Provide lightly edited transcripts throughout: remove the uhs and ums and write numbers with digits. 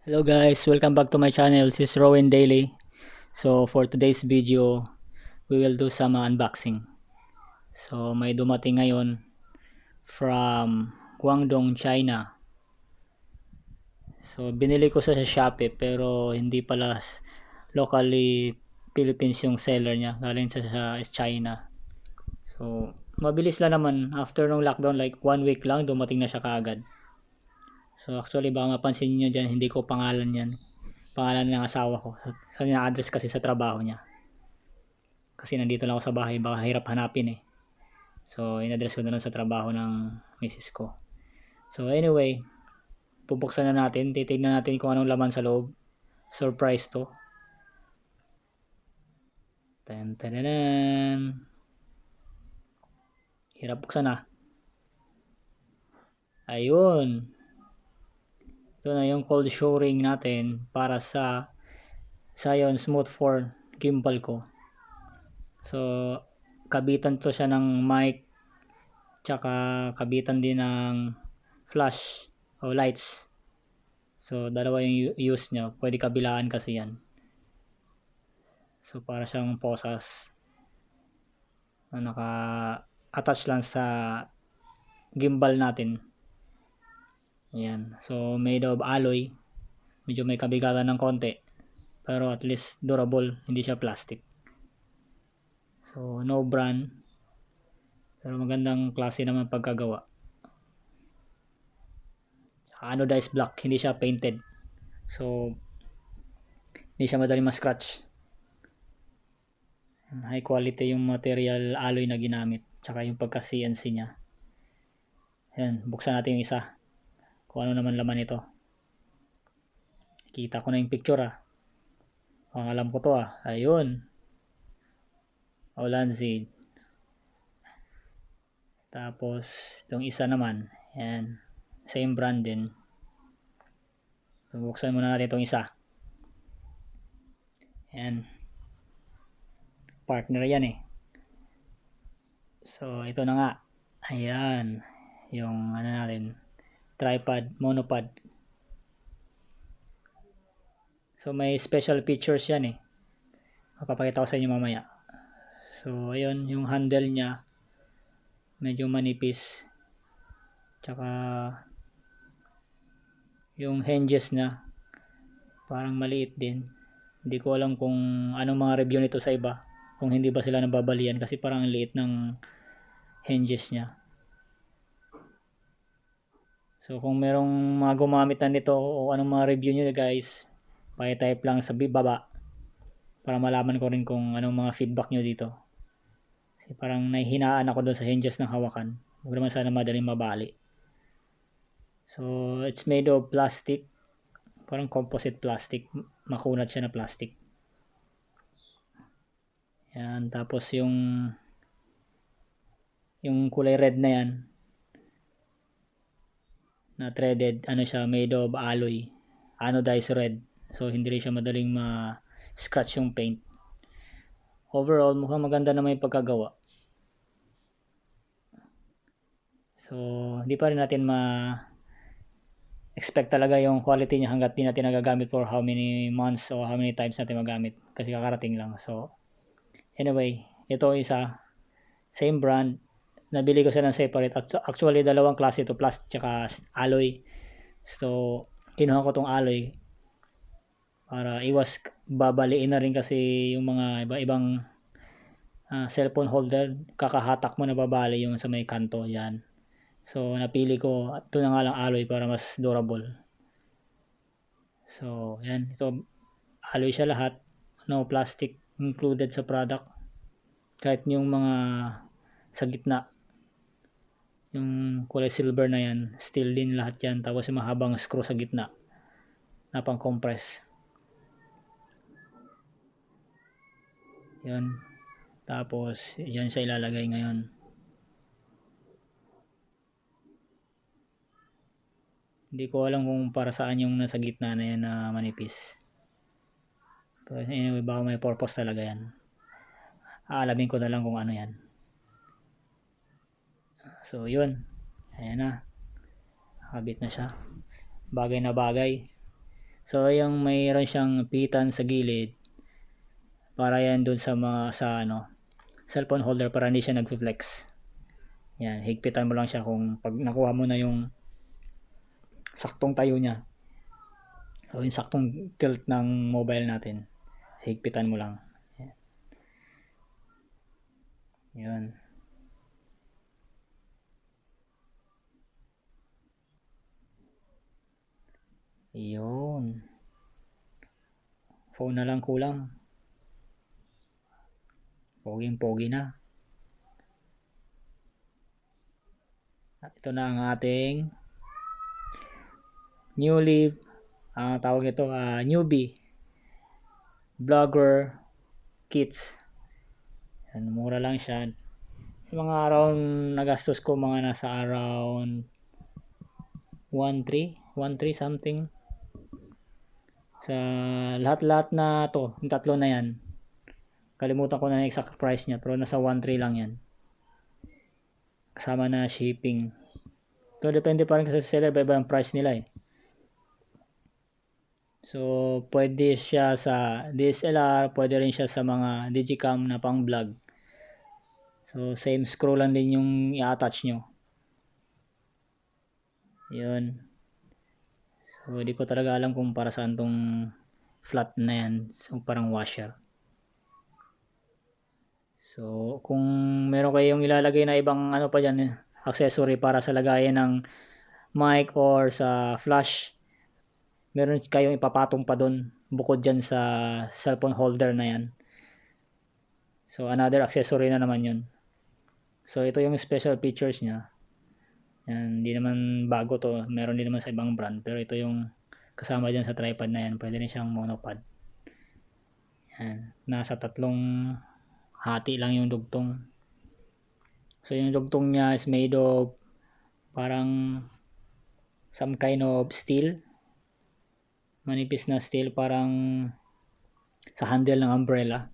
Hello guys, welcome back to my channel. This is Rowan Daily. So for today's video, we will do some unboxing. So may dumating ngayon from Guangdong, China. So binili ko sa Shopee pero hindi pala locally Philippines yung seller niya. Galing sa China. So mabilis lang naman. After nung lockdown, like 1 week lang, dumating na siya kaagad. So actually baka mapansin niyo dyan, hindi ko pangalan yan. Pangalan ng asawa ko. Sa address kasi sa trabaho niya. Kasi nandito lang ako sa bahay, baka hirap hanapin eh. So in-address ko na lang sa trabaho ng misis ko. So anyway, bubuksan na natin. Titignan natin kung anong laman sa loob. Surprise to. Tan-tan-tan. Hirap buksan ah. Ayun. Ito na yung cold shoring natin para sa Scion Smooth 4 gimbal ko. So kabitan to siya ng mic, tsaka kabitan din ng flash o lights. So dalawa yung use niya, pwede kabilaan kasi yan. So para siyang posas na naka-attach lang sa gimbal natin. Ayan. So made of alloy. Medyo may kabigatan ng konti, pero at least durable, hindi siya plastic. So no brand, pero magandang klase naman pagkagawa. Anodized black, hindi siya painted. So hindi siya madaling ma-scratch. High quality yung material alloy na ginamit, tsaka yung pagka CNC niya. Ayan, buksan natin yung isa. Kung ano naman laman ito. Kita ko na yung picture ah. Ang alam ko to ah. Ayun. Olanzid. Tapos, itong isa naman. Ayan. Same brand din. So, buksan muna natin itong isa. Ayan. Partner yan eh. So, ito na nga. Ayan. Yung ano natin. Tripod, monopod. So, may special features yan eh. Mapapakita ko sa inyo mamaya. So, ayun. Yung handle niya. Medyo manipis. Tsaka yung hinges na parang maliit din. Hindi ko alam kung anong mga review nito sa iba, kung hindi ba sila nababalian kasi parang liit ng hinges niya. So kung merong mga gumamit na nito o anong mga review nyo guys, pa-type lang sa baba para malaman ko rin kung anong mga feedback nyo dito. Kasi parang nahihinaan ako doon sa hinges ng hawakan. Huwag naman sana madaling mabali. So it's made of plastic, parang composite plastic, makunat siya na plastic. Yan, tapos yung kulay red na yan na threaded, ano siya, made of alloy, anodized red. So hindi rin siya madaling ma-scratch yung paint. Overall, mukhang maganda naman yung pagkagawa. So hindi pa rin natin expect talaga yung quality niya hanggat di natin nagagamit for how many months o how many times natin magamit kasi kakarating lang. So anyway, ito isa, same brand, nabili ko sila ng separate. Actually dalawang klase ito, plastic tsaka alloy. So kinuha ko tong alloy para iwas babaliin na rin kasi yung mga iba-ibang cellphone holder, kakahatak mo na babali yung sa may kanto yan. So napili ko ito na nga lang alloy para mas durable. So yan, ito alloy siya lahat, no plastic included sa product. Kahit yung mga sa gitna, yung kulay silver na yan, steel din lahat yan. Tapos yung mahabang screw sa gitna na pang compress. Yun. Tapos yan siya ilalagay ngayon. Hindi ko alam kung para saan yung nasa gitna na yan na manipis. Pero anyway, baka may purpose talaga yan. Aalamin ko na lang kung ano yan. So yun. Ayan na. Nakabit na siya. Bagay na bagay. So yung mayroon siyang pitan sa gilid para yan dun sa mga cellphone holder para hindi siya nag-flex. Yan, higpitan mo lang siya kung pag nakuha mo na yung saktong tayo niya. So yung saktong tilt ng mobile natin. Higpitan mo lang. Yan. Yun. Phone na lang kulang. Poging-pogi na. At ito na ang ating newly tawag nito newbie vlogger kits. Yan, mura lang siya. Sa mga around nagastos ko mga nasa around 1.3 something. Sa lahat-lahat na to, yung tatlo na yan. Kalimutan ko na yung exact price niya pero nasa 1.3 lang yan. Kasama na shipping. So depende pa rin kasi sa seller, iba ang price nila eh. So pwede siya sa DSLR, pwede rin siya sa mga digicam na pang vlog. So same screw lang din yung i-attach nyo. Yun. So di ko talaga alam kung para saan tong flat na yan. So parang washer. So kung meron kayong ilalagay na ibang pa dyan, accessory para sa lagayan ng mic or sa flash, meron kayong ipapatong pa doon bukod dyan sa cellphone holder na yan. So another accessory na naman yun. So ito yung special features niya. Yan, hindi naman bago to, meron din naman sa ibang brand, pero ito yung kasama dyan sa tripod na yan. Pwede rin siyang monopod. Yan, nasa 3 hati lang yung dugtong. So yung dugtong niya is made of parang some kind of steel, manipis na steel, parang sa handle ng umbrella.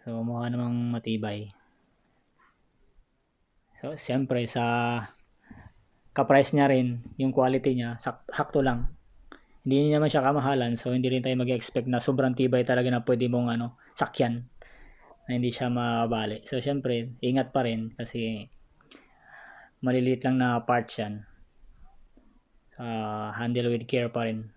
So mukha namang matibay. So siyempre sa ka-price niya rin, yung quality niya sakto lang. Hindi naman siya kamahalan, so hindi rin tayo mag-expect na sobrang tibay talaga na pwede mong sakyan na hindi siya mabali. So syempre ingat pa rin kasi maliliit lang na parts yan. Handle with care pa rin.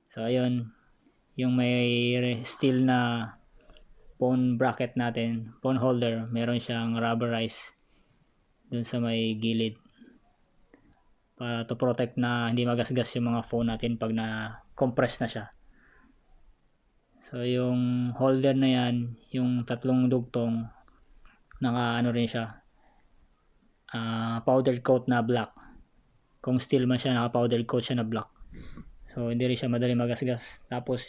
So ayun, yung may steel na phone bracket natin, phone holder, meron siyang rubberized dun sa may gilid para to protect na hindi magasgas yung mga phone natin pag na-compress na siya. So yung holder na yan, yung 3 dugtong, naka rin siya, powder coat na black. Kung steel man siya, naka powder coat siya na black. So hindi rin siya madali magasgas. Tapos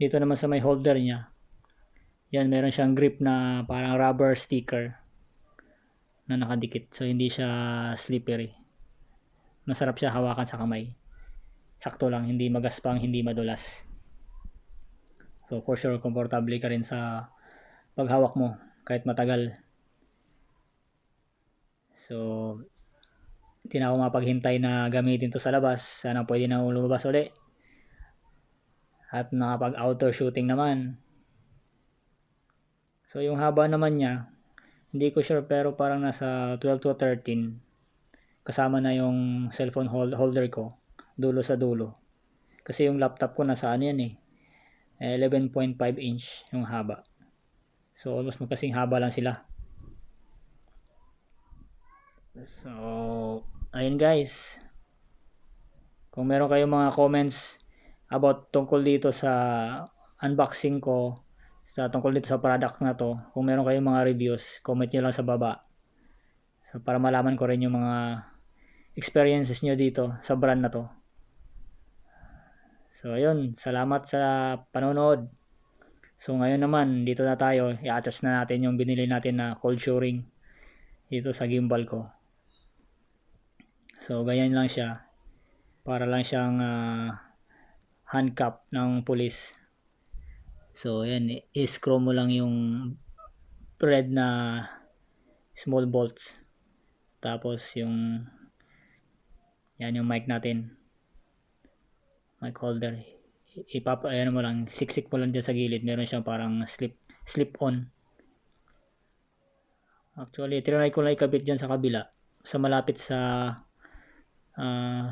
dito naman sa may holder niya, yan, meron siyang grip na parang rubber sticker na nakadikit. So hindi siya slippery. Masarap siya hawakan sa kamay. Sakto lang, hindi magaspang, hindi madulas. So for sure, komportable ka rin sa paghawak mo kahit matagal. So hindi na ako mapaghintay na gamitin to sa labas. Sana pwede na lumabas ulit. At nakapag outdoor shooting naman. So yung haba naman niya, hindi ko sure pero parang nasa 12 to 13. Kasama na yung cellphone holder ko, dulo sa dulo. Kasi yung laptop ko nasa yan 11.5 inch yung haba. So almost magkasing haba lang sila. So ayun guys, kung meron kayong mga comments about tungkol dito sa unboxing ko, sa tungkol dito sa product na to, kung meron kayong mga reviews, comment nyo lang sa baba. So para malaman ko rin yung mga experiences nyo dito sa brand na to. So ayun, salamat sa panonood. So ngayon naman, dito na tayo, i-attach na natin yung binili natin na cold shoring dito sa gimbal ko. So ganyan lang siya, para lang siyang handcuff ng pulis. So ayan, i-screw mo lang yung thread na small bolts, tapos yung Yan yung mic natin. Mic holder. Ayan mo lang, siksik mo lang dyan sa gilid. Meron siyang parang slip on. Actually, trinay ko lang ikabit dyan sa kabila. Sa malapit sa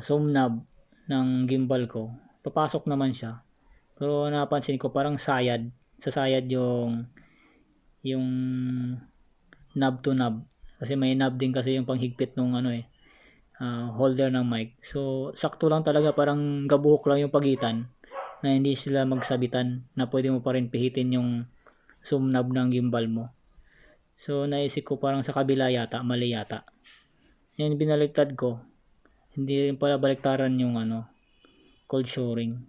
zoom knob ng gimbal ko. Papasok naman siya. Pero napansin ko parang sayad. Sasayad yung knob to knob. Kasi may knob din kasi yung panghigpit nung holder ng mic. So, sakto lang talaga, parang gabuhok lang yung pagitan na hindi sila magsabitan, na pwede mo pa rin pihitin yung zoom knob ng gimbal mo. So, naisip ko parang sa kabila yata, mali yata. Yan, binaliktad ko. Hindi rin pala baliktaran yung cold shoring.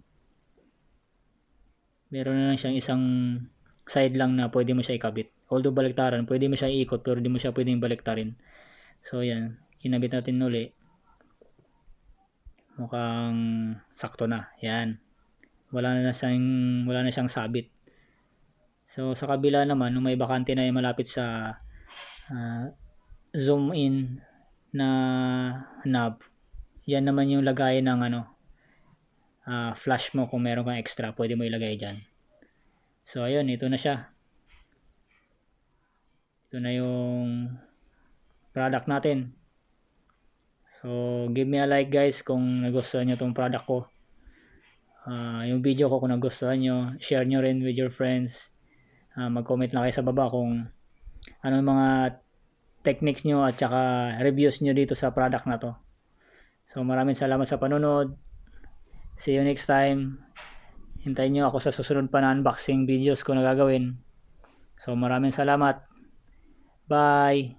Meron na lang siyang isang side lang na pwede mo siya ikabit. Although baliktaran, pwede mo siya iikot pero hindi mo siya pwedeng baliktarin. So, yan. Kinabit natin uli. Mukhang sakto na. Yan. Wala na siyang sabit. So sa kabila naman, nung may bakante na yung malapit sa zoom in na knob, yan naman yung lagay ng flash mo. Kung meron kang extra, pwede mo ilagay dyan. So ayun, ito na siya. Ito na yung product natin. So give me a like guys kung nagustuhan nyo tong product ko. Yung video ko kung nagustuhan nyo, share nyo rin with your friends. Mag-comment lang kayo sa baba kung anong mga techniques nyo at saka reviews nyo dito sa product na to. So maraming salamat sa panonood. See you next time. Hintayin nyo ako sa susunod pa na unboxing videos ko na gagawin. So maraming salamat. Bye!